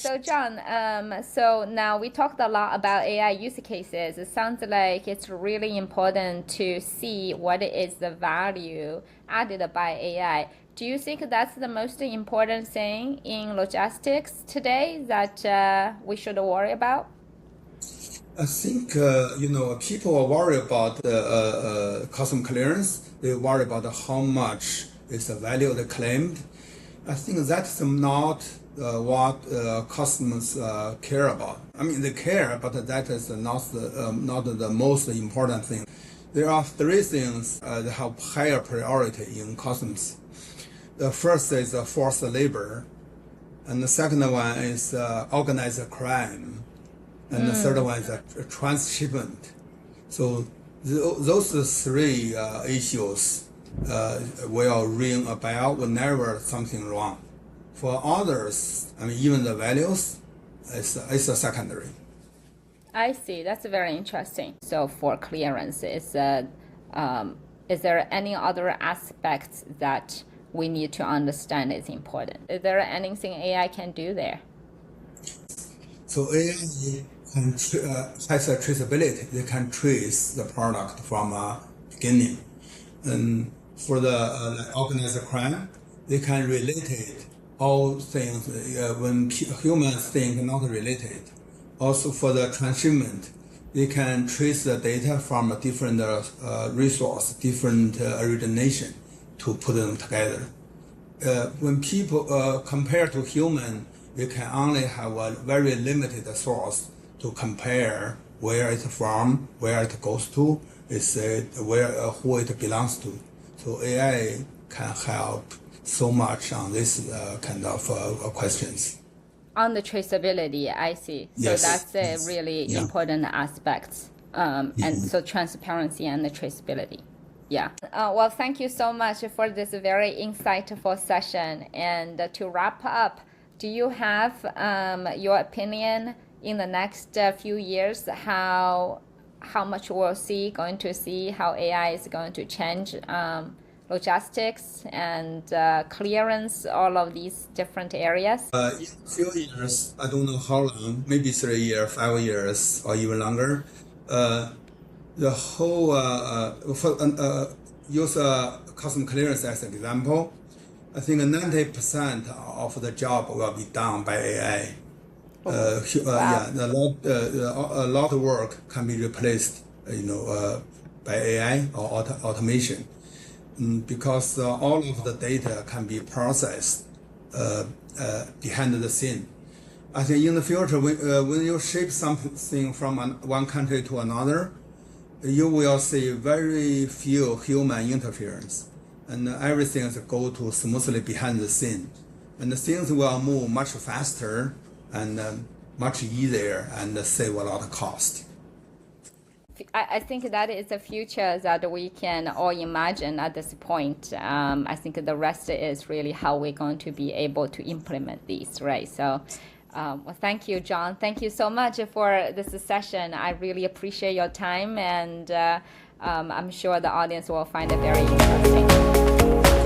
So John, so now we talked a lot about AI use cases. It sounds like it's really important to see what is the value added by AI. Do you think that's the most important thing in logistics today that we should worry about? I think people are worried about the custom clearance. They worry about how much is the value they claimed. I think that's not what customers care about. I mean, they care, but that is not the most important thing. There are three things that have higher priority in customs. The first is forced labor, and the second one is organized crime, and the third one is transshipment. So those three issues will ring a bell whenever something wrong. For others, I mean, even the values is a secondary. I see. That's very interesting. So for clearance, is there any other aspects that we need to understand is important? Is there anything AI can do there? So AI has a traceability. They can trace the product from beginning. And for the organized crime, they can relate it. All things when humans think not related. Also for the transshipment, they can trace the data from a different resource, different origination to put them together. When people compare to human, we can only have a very limited source to compare where it's from, where it goes to, who it belongs to. So AI can help so much on this kind of questions. On the traceability, I see. So Yes. that's a Yes. really Yeah. important aspect. And so transparency and the traceability. Yeah. Well, thank you so much for this very insightful session. And to wrap up, do you have your opinion in the next few years how much we'll going to see how AI is going to change logistics and clearance, all of these different areas? In a few years, I don't know how long, maybe 3 years, 5 years, or even longer, the whole, use custom clearance as an example, I think 90% of the job will be done by AI. Wow. A lot of work can be replaced, by AI or automation. Because all of the data can be processed behind the scene. I think in the future, when you ship something from one country to another, you will see very few human interference, and everything is go to smoothly behind the scene, and the things will move much faster and much easier and save a lot of cost. I think that is the future that we can all imagine at this point. I think the rest is really how we're going to be able to implement these, right? So, well, thank you, John. Thank you so much for this session. I really appreciate your time, and I'm sure the audience will find it very interesting.